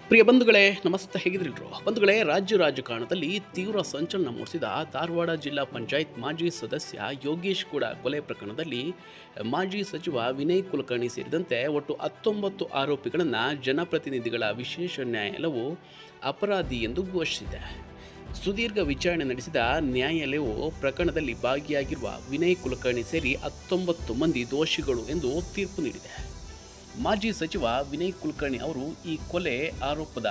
ಪ್ರಿಯ ಬಂಧುಗಳೇ, ನಮಸ್ತೆ. ಹೇಗಿದ್ರಿಲ್ರು ಬಂಧುಗಳೇ? ರಾಜಕಾರಣದಲ್ಲಿ ತೀವ್ರ ಸಂಚಲನ ಮೂಡಿಸಿದ ಧಾರವಾಡ ಜಿಲ್ಲಾ ಪಂಚಾಯತ್ ಮಾಜಿ ಸದಸ್ಯ ಯೋಗೇಶ್ ಕೂಡ ಕೊಲೆ ಪ್ರಕರಣದಲ್ಲಿ ಮಾಜಿ ಸಚಿವ ವಿನಯ್ ಕುಲಕರ್ಣಿ ಸೇರಿದಂತೆ ಒಟ್ಟು 19 ಆರೋಪಿಗಳನ್ನು ಜನಪ್ರತಿನಿಧಿಗಳ ವಿಶೇಷ ನ್ಯಾಯಾಲಯವು ಅಪರಾಧಿ ಎಂದು ಘೋಷಿಸಿದೆ. ಸುದೀರ್ಘ ವಿಚಾರಣೆ ನಡೆಸಿದ ನ್ಯಾಯಾಲಯವು ಪ್ರಕರಣದಲ್ಲಿ ಭಾಗಿಯಾಗಿರುವ ವಿನಯ್ ಕುಲಕರ್ಣಿ ಸೇರಿ 19 ಮಂದಿ ದೋಷಿಗಳು ಎಂದು ತೀರ್ಪು ನೀಡಿದೆ. ಮಾಜಿ ಸಚಿವ ವಿನಯ್ ಕುಲಕರ್ಣಿ ಅವರು ಈ ಕೊಲೆ ಆರೋಪದ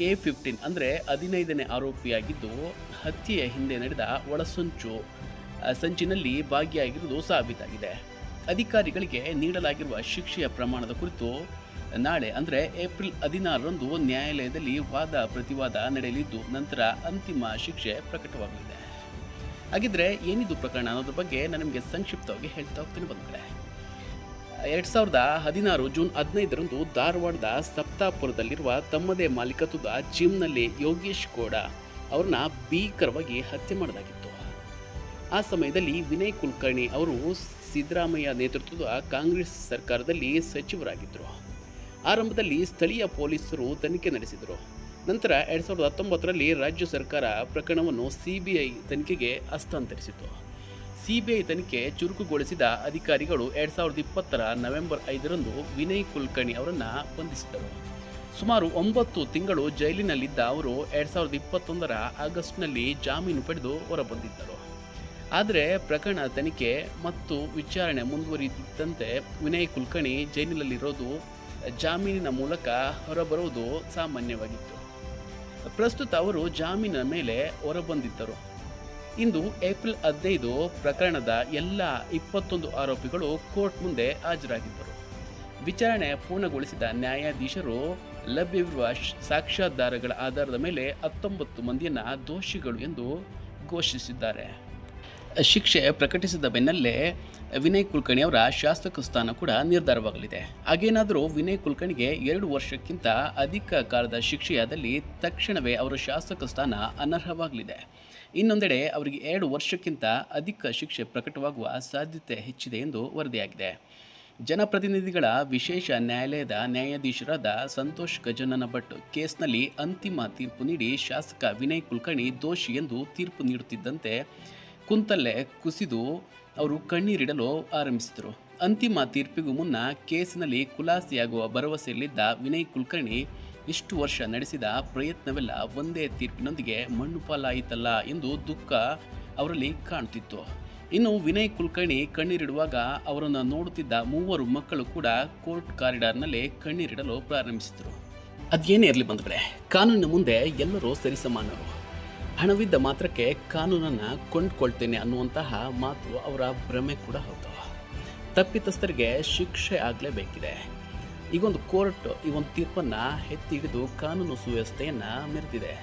A15 ಅಂದರೆ 15ನೇ ಆರೋಪಿಯಾಗಿದ್ದು, ಹತ್ಯೆಯ ಹಿಂದೆ ನಡೆದ ಸಂಚಿನಲ್ಲಿ ಭಾಗಿಯಾಗಿರುವುದು ಸಾಬೀತಾಗಿದೆ. ಅಧಿಕಾರಿಗಳಿಗೆ ನೀಡಲಾಗಿರುವ ಶಿಕ್ಷೆಯ ಪ್ರಮಾಣದ ಕುರಿತು ನಾಳೆ ಅಂದರೆ ಏಪ್ರಿಲ್ 16ರಂದು ನ್ಯಾಯಾಲಯದಲ್ಲಿ ವಾದ ಪ್ರತಿವಾದ ನಡೆಯಲಿದ್ದು, ನಂತರ ಅಂತಿಮ ಶಿಕ್ಷೆ ಪ್ರಕಟವಾಗಲಿದೆ. ಹಾಗಿದ್ರೆ ಏನಿದು ಪ್ರಕರಣ ಅನ್ನೋದ್ರ ಬಗ್ಗೆ ನಾನು ನಿಮಗೆ ಸಂಕ್ಷಿಪ್ತವಾಗಿ ಹೇಳ್ತಾ ಹೋಗ್ತೀನಿ ಬಂಧುಗಳೇ. 2016 ಜೂನ್ 15ರಂದು ಧಾರವಾಡದ ಸಪ್ತಾಪುರದಲ್ಲಿರುವ ತಮ್ಮದೇ ಮಾಲೀಕತ್ವದ ಜಿಮ್ನಲ್ಲಿ ಯೋಗೇಶ್ ಗೌಡ ಅವ್ರನ್ನ ಭೀಕರವಾಗಿ ಹತ್ಯೆ ಮಾಡಲಾಗಿತ್ತು. ಆ ಸಮಯದಲ್ಲಿ ವಿನಯ್ ಕುಲಕರ್ಣಿ ಅವರು ಸಿದ್ದರಾಮಯ್ಯ ನೇತೃತ್ವದ ಕಾಂಗ್ರೆಸ್ ಸರ್ಕಾರದಲ್ಲಿ ಸಚಿವರಾಗಿದ್ದರು. ಆರಂಭದಲ್ಲಿ ಸ್ಥಳೀಯ ಪೊಲೀಸರು ತನಿಖೆ ನಡೆಸಿದರು. ನಂತರ 2019ರಲ್ಲಿ ರಾಜ್ಯ ಸರ್ಕಾರ ಪ್ರಕರಣವನ್ನು CBI ತನಿಖೆಗೆ ಹಸ್ತಾಂತರಿಸಿತು. CBI ತನಿಖೆ ಚುರುಕುಗೊಳಿಸಿದ ಅಧಿಕಾರಿಗಳು 2020ರ ನವೆಂಬರ್ 5ರಂದು ವಿನಯ್ ಕುಲಕರ್ಣಿ ಅವರನ್ನು ಬಂಧಿಸಿದರು. ಸುಮಾರು 9 ತಿಂಗಳು ಜೈಲಿನಲ್ಲಿದ್ದ ಅವರು 2021ರ ಆಗಸ್ಟ್ನಲ್ಲಿ ಜಾಮೀನು ಪಡೆದು ಹೊರಬಂದಿದ್ದರು. ಆದರೆ ಪ್ರಕರಣ ತನಿಖೆ ಮತ್ತು ವಿಚಾರಣೆ ಮುಂದುವರಿದಂತೆ ವಿನಯ್ ಕುಲಕರ್ಣಿ ಜೈಲಿನಲ್ಲಿರೋದು, ಜಾಮೀನಿನ ಮೂಲಕ ಹೊರಬರುವುದು ಸಾಮಾನ್ಯವಾಗಿತ್ತು. ಪ್ರಸ್ತುತ ಅವರು ಜಾಮೀನಿನ ಮೇಲೆ ಹೊರಬಂದಿದ್ದರು. ಇಂದು ಏಪ್ರಿಲ್ 15 ಪ್ರಕರಣದ ಎಲ್ಲ 21 ಆರೋಪಿಗಳು ಕೋರ್ಟ್ ಮುಂದೆ ಹಾಜರಾಗಿದ್ದರು. ವಿಚಾರಣೆ ಪೂರ್ಣಗೊಳಿಸಿದ ನ್ಯಾಯಾಧೀಶರು ಲಭ್ಯವಿರುವ ಸಾಕ್ಷ್ಯಾಧಾರಗಳ ಆಧಾರದ ಮೇಲೆ 19 ಮಂದಿಯನ್ನು ದೋಷಿಗಳು ಎಂದು ಘೋಷಿಸಿದ್ದಾರೆ. ಶಿಕ್ಷೆ ಪ್ರಕಟಿಸಿದ ಬೆನ್ನಲ್ಲೇ ವಿನಯ್ ಕುಲಕರ್ಣಿ ಅವರ ಶಾಸಕ ಸ್ಥಾನ ಕೂಡ ನಿರ್ಧಾರವಾಗಲಿದೆ. ಹಾಗೇನಾದರೂ ವಿನಯ್ ಕುಲಕರ್ಣಿಗೆ 2 ವರ್ಷಕ್ಕಿಂತ ಅಧಿಕ ಕಾಲದ ಶಿಕ್ಷೆಯಾದಲ್ಲಿ ತಕ್ಷಣವೇ ಅವರ ಶಾಸಕ ಸ್ಥಾನ ಅನರ್ಹವಾಗಲಿದೆ. ಇನ್ನೊಂದೆಡೆ ಅವರಿಗೆ 2 ವರ್ಷಕ್ಕಿಂತ ಅಧಿಕ ಶಿಕ್ಷೆ ಪ್ರಕಟವಾಗುವ ಸಾಧ್ಯತೆ ಹೆಚ್ಚಿದೆ ಎಂದು ವರದಿಯಾಗಿದೆ. ಜನಪ್ರತಿನಿಧಿಗಳ ವಿಶೇಷ ನ್ಯಾಯಾಲಯದ ನ್ಯಾಯಾಧೀಶರಾದ ಸಂತೋಷ್ ಗಜನನ ಭಟ್ ಕೇಸ್ನಲ್ಲಿ ಅಂತಿಮ ತೀರ್ಪು ನೀಡಿ ಶಾಸಕ ವಿನಯ್ ಕುಲಕರ್ಣಿ ದೋಷಿ ಎಂದು ತೀರ್ಪು ನೀಡುತ್ತಿದ್ದಂತೆ ಕುಂತಲ್ಲೇ ಕುಸಿದು ಅವರು ಕಣ್ಣೀರಿಡಲು ಆರಂಭಿಸಿದರು. ಅಂತಿಮ ತೀರ್ಪಿಗೂ ಮುನ್ನ ಕೇಸಿನಲ್ಲಿ ಖುಲಾಸೆಯಾಗುವ ಭರವಸೆಯಲ್ಲಿದ್ದ ವಿನಯ್ ಕುಲಕರ್ಣಿ ಇಷ್ಟು ವರ್ಷ ನಡೆಸಿದ ಪ್ರಯತ್ನವೆಲ್ಲ ಒಂದೇ ತೀರ್ಪಿನೊಂದಿಗೆ ಮಣ್ಣು ಪಾಲಾಯಿತಲ್ಲ ಎಂದು ದುಃಖ ಅವರಲ್ಲಿ ಕಾಣುತ್ತಿತ್ತು. ಇನ್ನು ವಿನಯ್ ಕುಲಕರ್ಣಿ ಕಣ್ಣೀರಿಡುವಾಗ ಅವರನ್ನು ನೋಡುತ್ತಿದ್ದ 3 ಮಕ್ಕಳು ಕೂಡ ಕೋರ್ಟ್ ಕಾರಿಡಾರ್ನಲ್ಲೇ ಕಣ್ಣೀರಿಡಲು ಪ್ರಾರಂಭಿಸಿದರು. ಅದೇನೇ ಇರಲಿ ಬಂಧುಗಳೇ, ಕಾನೂನಿನ ಮುಂದೆ ಎಲ್ಲರೂ ಸರಿಸಮಾನರು. ಹಣವಿದ್ದ ಮಾತ್ರಕ್ಕೆ ಕಾನೂನನ್ನು ಕೊಂಡ್ಕೊಳ್ತೇನೆ ಅನ್ನುವಂತಹ ಮಾತು ಅವರ ಭ್ರಮೆ ಕೂಡ ಹೌದು. ತಪ್ಪಿತಸ್ಥರಿಗೆ ಶಿಕ್ಷೆ ಆಗಲೇಬೇಕಿದೆ. ಈಗೊಂದು ಕೋರ್ಟ್ ಈ ಒಂದು ತೀರ್ಪನ್ನು ಎತ್ತಿ ಹಿಡಿದು ಕಾನೂನು ಸುವ್ಯವಸ್ಥೆಯನ್ನು ಮೆರೆದಿದೆ.